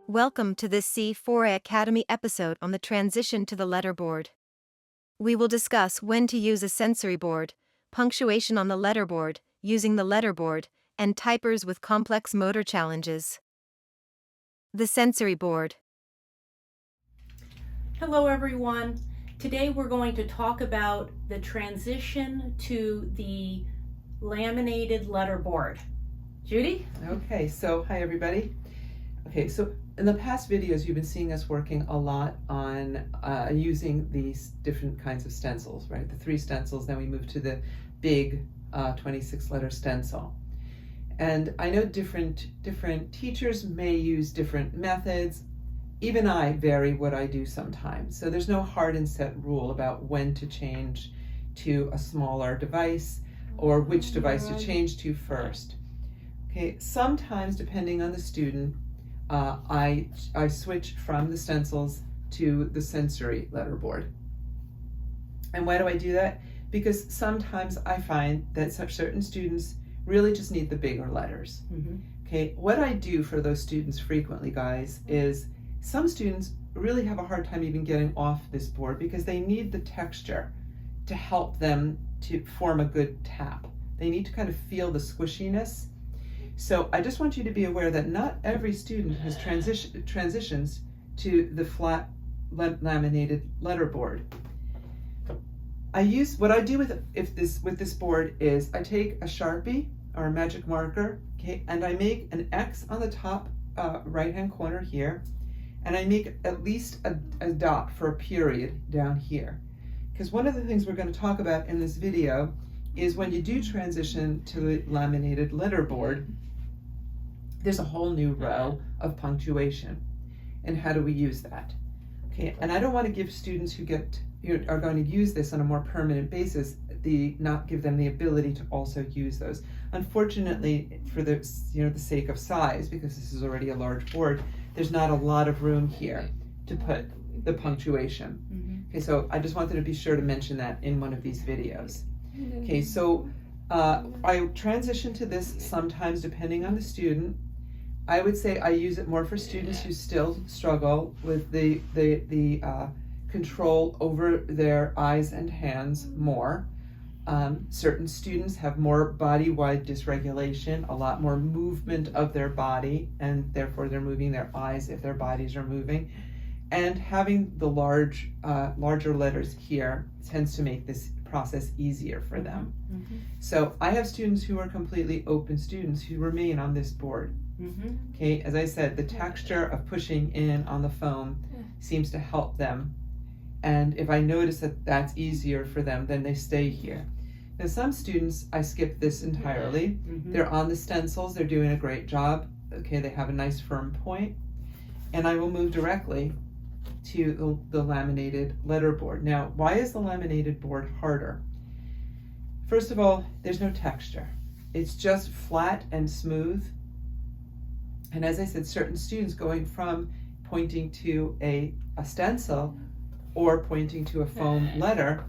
Welcome to this C4A Academy episode on the transition to the letterboard. We will discuss when to use a sensory board, punctuation on the letterboard, using the letterboard, and typers with complex motor challenges. The sensory board. Hello everyone. Today we're going to talk about the transition to the laminated letterboard. Judy? Okay, so hi everybody. Okay, so in the past videos you've been seeing us working a lot on using these different kinds of stencils, right? The 3 stencils, then we move to the big 26 letter stencil. And I know different teachers may use different methods. Even I vary what I do sometimes. So there's no hard and set rule about when to change to a smaller device or which device to change to first. Okay, sometimes depending on the student, I switch from the stencils to the sensory letterboard. And why do I do that? Because sometimes I find that certain students really just need the bigger letters. Okay, what I do for those students frequently, guys, is some students really have a hard time even getting off this board because they need the texture to help them to form a good tap. They need to kind of feel the squishiness. So I just want you to be aware that not every student has transitions to the flat laminated letterboard. What I do with this board is I take a Sharpie or a magic marker, okay, and I make an X on the top right hand corner here, and I make at least a dot for a period down here. Because one of the things we're going to talk about in this video is when you do transition to the laminated letterboard, there's a whole new row of punctuation. And how do we use that? Okay, and I don't want to give students who are going to use this on a more permanent basis, not give them the ability to also use those. Unfortunately, for the sake of size, because this is already a large board, there's not a lot of room here to put the punctuation. Okay, so I just wanted to be sure to mention that in one of these videos. Okay, so I transition to this sometimes depending on the student. I would say I use it more for students who still struggle with the control over their eyes and hands more. Certain students have more body-wide dysregulation, a lot more movement of their body, and therefore they're moving their eyes if their bodies are moving. And having the larger letters here tends to make this process easier for them. So I have students who are completely open students who remain on this board. Okay, as I said, the texture of pushing in on the foam seems to help them. And if I notice that that's easier for them, then they stay here. Now some students, I skip this entirely. They're on the stencils, they're doing a great job. Okay, they have a nice firm point. And I will move directly to the laminated letterboard. Now, why is the laminated board harder? First of all, there's no texture. It's just flat and smooth. And as I said, certain students going from pointing to a stencil or pointing to a foam letter,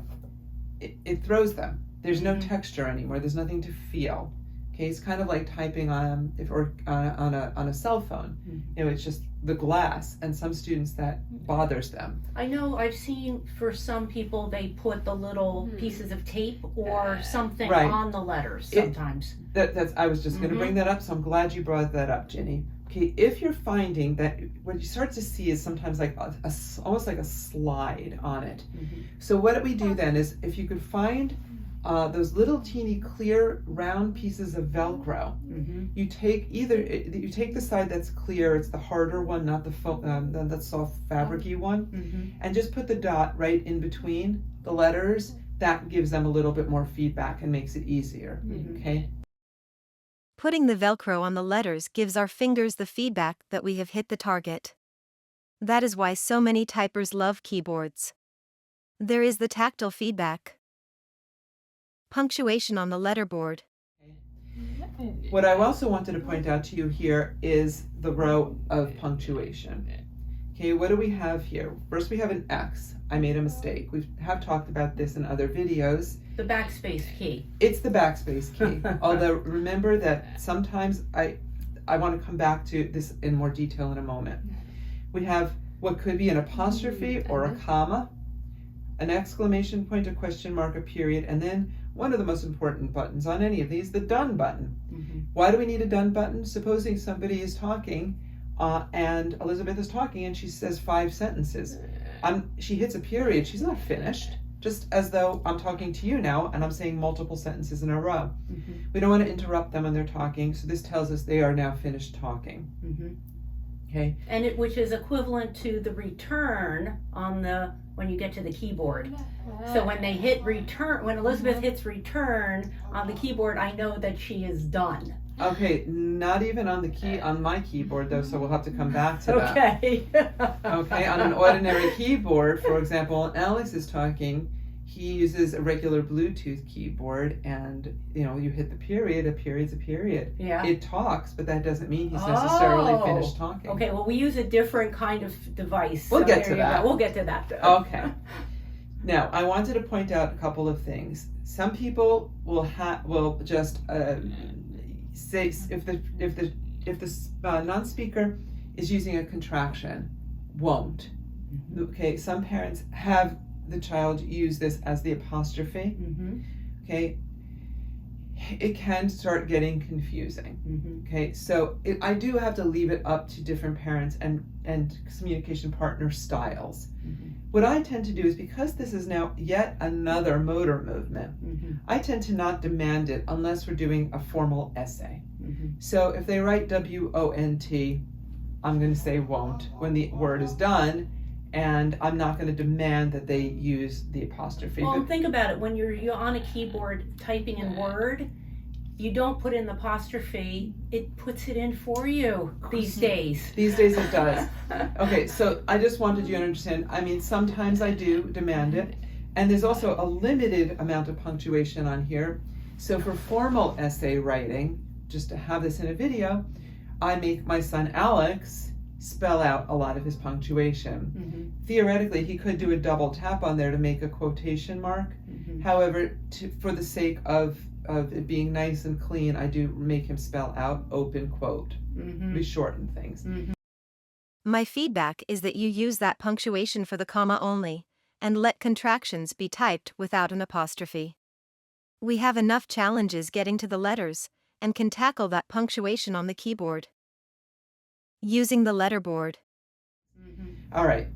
it throws them. There's no texture anymore. There's nothing to feel. Okay, it's kind of like typing on a cell phone. It's just the glass, and some students that bothers them. I know I've seen for some people they put the little pieces of tape or something on the letters sometimes. I was just going to bring that up, so I'm glad you brought that up, Ginny. Okay, if you're finding that what you start to see is sometimes like almost like a slide on it. So what we do then is if you could find those little teeny clear round pieces of Velcro, you take the side that's clear, it's the harder one, not the soft fabric-y one, and just put the dot right in between the letters. That gives them a little bit more feedback and makes it easier. Okay. Putting the Velcro on the letters gives our fingers the feedback that we have hit the target. That is why so many typers love keyboards. There is the tactile feedback. Punctuation on the letterboard. What I also wanted to point out to you here is the row of punctuation. Okay, what do we have here? First we have an X. I made a mistake. We have talked about this in other videos. The backspace key. It's the backspace key. Although remember that sometimes I want to come back to this in more detail in a moment. We have what could be an apostrophe or a comma, an exclamation point, a question mark, a period, and then one of the most important buttons on any of these, the done button. Mm-hmm. Why do we need a done button? Supposing somebody is talking and Elizabeth is talking and she says 5 sentences. She hits a period, she's not finished. Just as though I'm talking to you now and I'm saying multiple sentences in a row. Mm-hmm. We don't want to interrupt them when they're talking, so this tells us they are now finished talking. Mm-hmm. Okay. And which is equivalent to the return on when you get to the keyboard. So when they hit return, when Elizabeth hits return on the keyboard, I know that she is done. Okay, not even on my keyboard though, so we'll have to come back to that. Okay. Okay, on an ordinary keyboard, for example, when Alex is talking, he uses a regular Bluetooth keyboard, and you hit the period, a period's a period. Yeah. It talks, but that doesn't mean he's necessarily finished talking. Okay, well, we use a different kind of device. We'll so get to that. We'll get to that. Okay. Now, I wanted to point out a couple of things. Some people will just say if the non-speaker is using a contraction, won't. Okay, some parents have the child use this as the apostrophe. Mm-hmm. Okay, it can start getting confusing. Mm-hmm. Okay, so I do have to leave it up to different parents and communication partner styles. Mm-hmm. What I tend to do is, because this is now yet another motor movement, Mm-hmm. I tend to not demand it unless we're doing a formal essay. Mm-hmm. So if they write W-O-N-T, I'm going to say won't when the word is done, and I'm not going to demand that they use the apostrophe. Well, think about it. When you're on a keyboard typing in Word, you don't put in the apostrophe. It puts it in for you these days. These days it does. Okay, so I just wanted you to understand, I mean, sometimes I do demand it, and there's also a limited amount of punctuation on here. So for formal essay writing, just to have this in a video, I make my son Alex spell out a lot of his punctuation. Mm-hmm. Theoretically, he could do a double tap on there to make a quotation mark. Mm-hmm. However, for the sake of it being nice and clean, I do make him spell out open quote. Mm-hmm. We shorten things. Mm-hmm. My feedback is that you use that punctuation for the comma only, and let contractions be typed without an apostrophe. We have enough challenges getting to the letters, and can tackle that punctuation on the keyboard. Using the letterboard. Mm-hmm. All right.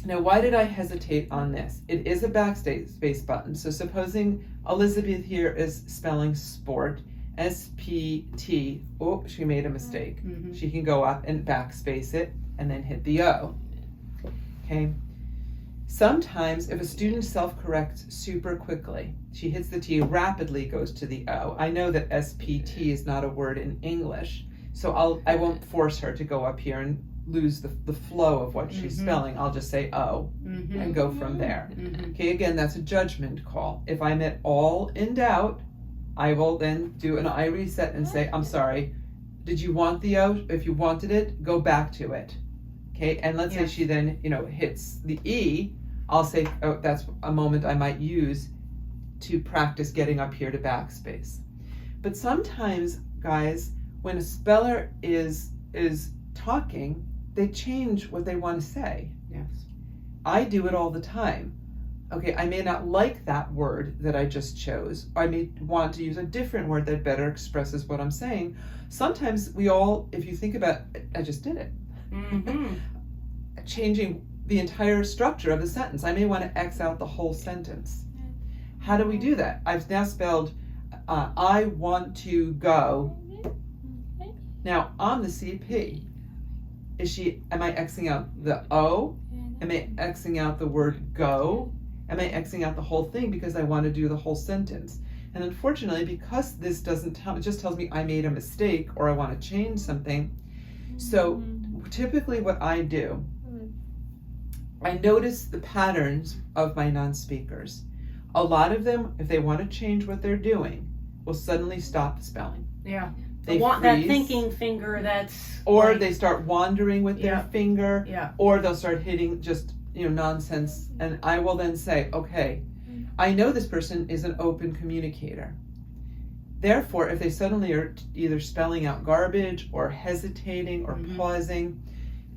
Now, why did I hesitate on this? It is a backspace button. So supposing Elizabeth here is spelling sport, S-P-T. Oh, she made a mistake. Mm-hmm. She can go up and backspace it and then hit the O. Okay. Sometimes if a student self-corrects super quickly, she hits the T, rapidly goes to the O. I know that S-P-T is not a word in English, so I won't force her to go up here and lose the flow of what she's spelling. I'll just say O Mm-hmm. and go from there. Mm-hmm. Okay, again, that's a judgment call. If I'm at all in doubt, I will then do an I reset and say, I'm sorry, did you want the O? If you wanted it, go back to it. Okay, and let's say she then, hits the E, I'll say, oh, that's a moment I might use to practice getting up here to backspace. But sometimes, guys, when a speller is talking, they change what they want to say. Yes. I do it all the time. Okay, I may not like that word that I just chose. I may want to use a different word that better expresses what I'm saying. Sometimes we all, if you think about, I just did it. Mm-hmm. Changing the entire structure of the sentence. I may want to X out the whole sentence. How do we do that? I've now spelled, I want to go. Now, on the CP, am I Xing out the O? Am I Xing out the word go? Am I Xing out the whole thing because I want to do the whole sentence? And unfortunately, because this doesn't tell, it just tells me I made a mistake or I want to change something. So typically what I do, I notice the patterns of my non-speakers. A lot of them, if they want to change what they're doing, will suddenly stop spelling. Yeah. They that freeze, thinking finger that's... or like, they start wandering with their finger, Yeah. or they'll start hitting just, nonsense. And I will then say, okay, I know this person is an open communicator. Therefore, if they suddenly are either spelling out garbage or hesitating or pausing,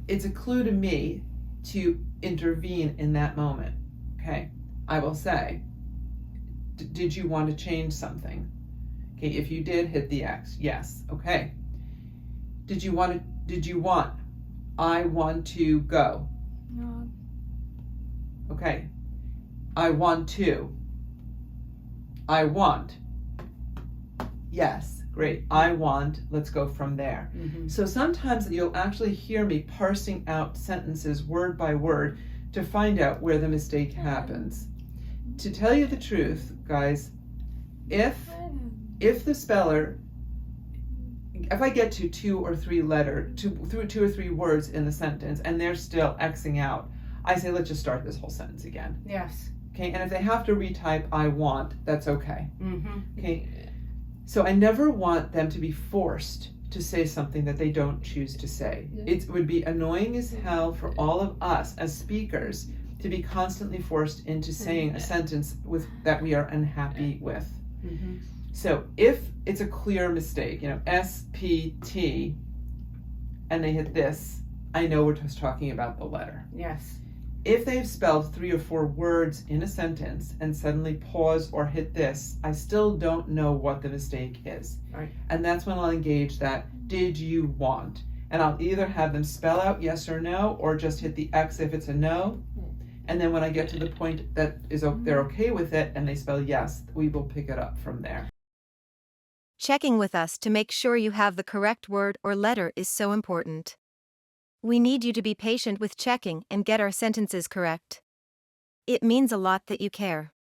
it's a clue to me to intervene in that moment. Okay, I will say, did you want to change something? Okay, if you did, hit the X. Yes. Okay. Did you want, I want to go? No. Okay. I want to. I want. Yes. Great. I want. Let's go from there. Mm-hmm. So sometimes you'll actually hear me parsing out sentences word by word to find out where the mistake happens. To tell you the truth, guys, if the speller, if I get to two or three words in the sentence and they're still Xing out, I say, let's just start this whole sentence again. Yes. Okay, and if they have to retype I want, that's okay. Mm-hmm. Okay, so I never want them to be forced to say something that they don't choose to say. Yeah. It would be annoying as hell for all of us as speakers to be constantly forced into saying a sentence that we are unhappy with. Mm-hmm. So if it's a clear mistake, SPT, and they hit this, I know we're just talking about the letter. Yes. If they've spelled 3 or 4 words in a sentence and suddenly pause or hit this, I still don't know what the mistake is. Right. And that's when I'll engage that, did you want? And I'll either have them spell out yes or no, or just hit the X if it's a no. And then when I get to the point that they're okay with it and they spell yes, we will pick it up from there. Checking with us to make sure you have the correct word or letter is so important. We need you to be patient with checking and get our sentences correct. It means a lot that you care.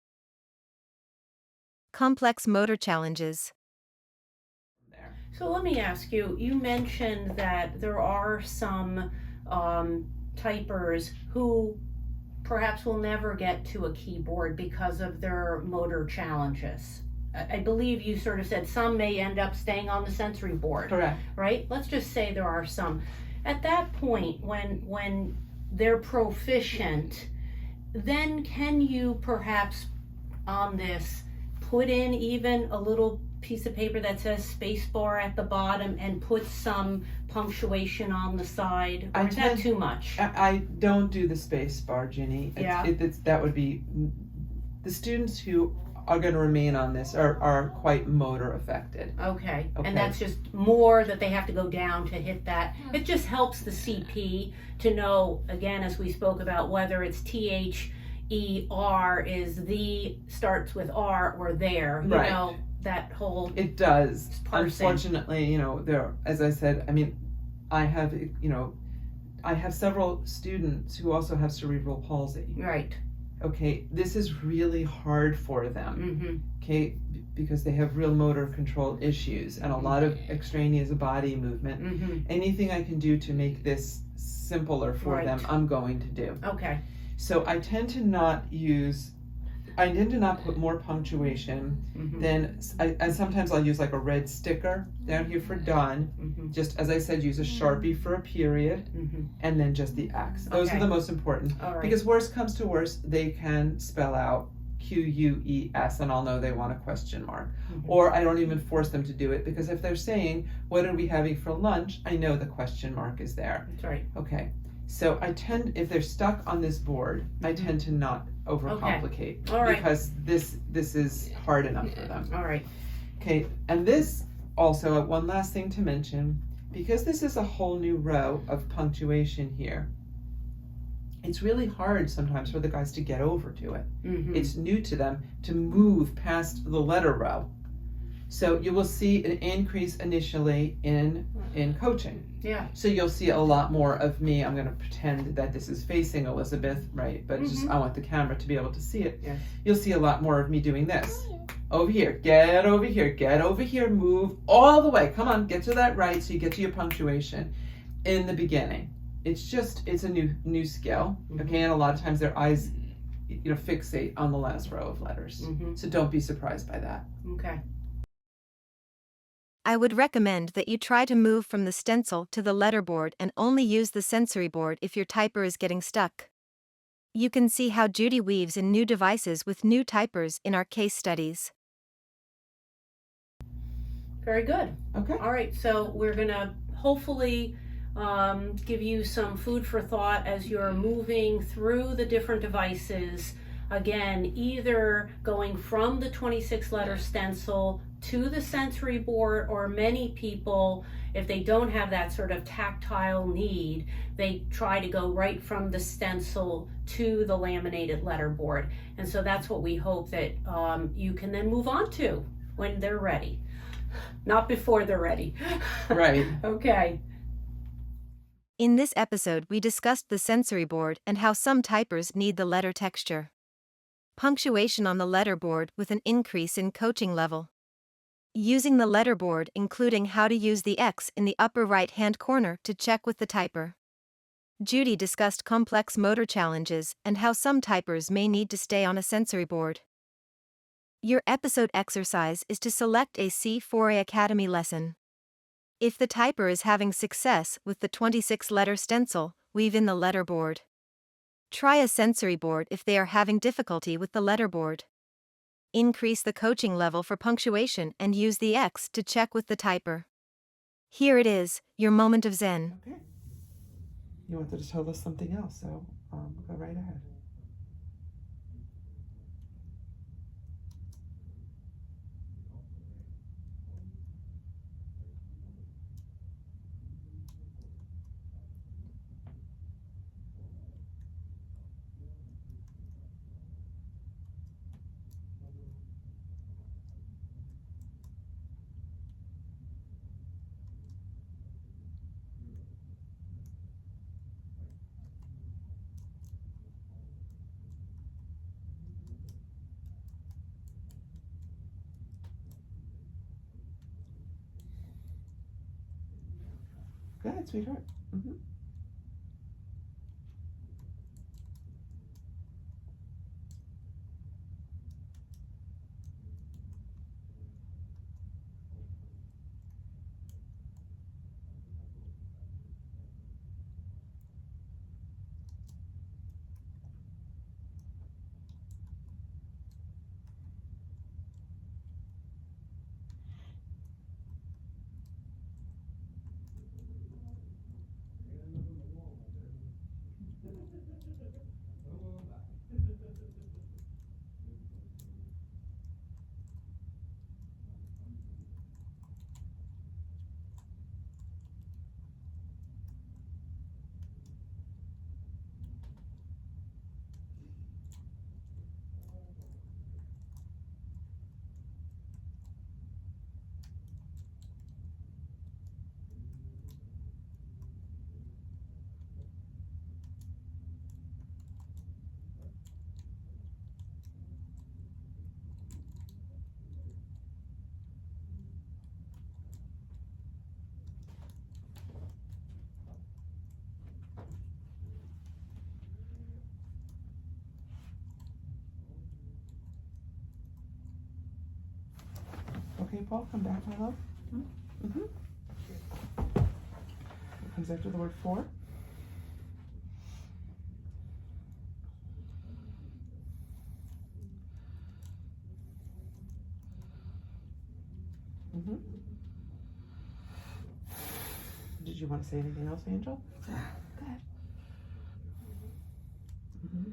Complex motor challenges. There. So let me ask you, you mentioned that there are some typers who perhaps will never get to a keyboard because of their motor challenges. I believe you sort of said some may end up staying on the sensory board, Correct. right? Let's just say there are some. At that point, when they're proficient, then can you perhaps on this put in even a little piece of paper that says spacebar at the bottom and put some punctuation on the side? Or is that too much? I don't do the space bar, Ginny. That would be, the students who are going to remain on this are quite motor affected. Okay, Okay. and that's just more that they have to go down to hit that. It just helps the CP to know, again, as we spoke about, whether it's THER is the starts with R or there. You Right. know, that whole It does. parsing. Unfortunately, there, as I said, I have several students who also have cerebral palsy. Right. Okay, this is really hard for them. Mm-hmm. Okay, because they have real motor control issues and a lot of extraneous body movement. Mm-hmm. Anything I can do to make this simpler for Right. them, I'm going to do. Okay. So I tend to not put more punctuation Mm-hmm. than, I sometimes I'll use like a red sticker down here for done. Mm-hmm. Just as I said, use a Sharpie for a period, Mm-hmm. and then just the X. Those Okay. are the most important. All right. Because worst comes to worst, they can spell out QUES and I'll know they want a question mark. Mm-hmm. Or I don't even force them to do it, because if they're saying, what are we having for lunch? I know the question mark is there. That's right. Okay, so if they're stuck on this board, I Mhm. tend to not overcomplicate. All right. Because this is hard enough for them. All right. Okay, and this also, one last thing to mention, because this is a whole new row of punctuation here, it's really hard sometimes for the guys to get over to it. Mm-hmm. It's new to them to move past the letter row. So you will see an increase initially in coaching. Yeah. So you'll see a lot more of me. I'm going to pretend that this is facing Elizabeth, right? But just I want the camera to be able to see it. Yes. You'll see a lot more of me doing this. Over here, get over here, move all the way. Come on, get to that right so you get to your punctuation in the beginning. It's a new skill, okay? And a lot of times their eyes, fixate on the last row of letters. Mm-hmm. So don't be surprised by that. Okay. I would recommend that you try to move from the stencil to the letterboard and only use the sensory board if your typer is getting stuck. You can see how Judy weaves in new devices with new typers in our case studies. Very good. Okay. All right, so we're gonna hopefully give you some food for thought as you're moving through the different devices. Again, either going from the 26 letter stencil to the sensory board, or many people, if they don't have that sort of tactile need, they try to go right from the stencil to the laminated letterboard. And so that's what we hope that you can then move on to when they're ready. Not before they're ready. Right. Okay. In this episode, we discussed the sensory board and how some typers need the letter texture. Punctuation on the letterboard with an increase in coaching level. Using the letterboard, including how to use the X in the upper right-hand corner to check with the typer. Judy discussed complex motor challenges and how some typers may need to stay on a sensory board. Your episode exercise is to select a C4A Academy lesson. If the typer is having success with the 26-letter stencil, weave in the letterboard. Try a sensory board if they are having difficulty with the letterboard. Increase the coaching level for punctuation and use the X to check with the typer. Here it is, your moment of zen. Okay. You wanted to tell us something else, so go right ahead. Go ahead, sweetheart. Mm-hmm. Okay, Paul, come back, my love. Mm-hmm. What comes after the word for? Mm-hmm. Did you want to say anything else, Angel? Go ahead. Mm-hmm.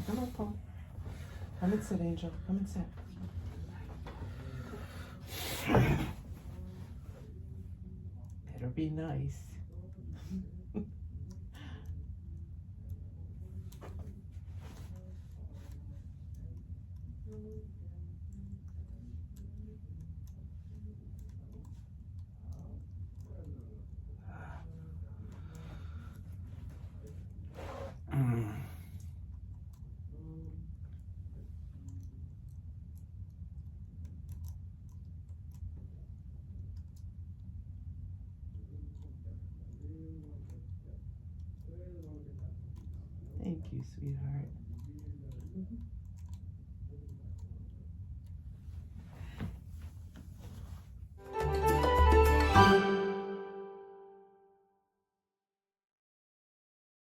Come on, Paul. Come and sit, Angel. Come and sit. Better be nice. Thank you, sweetheart.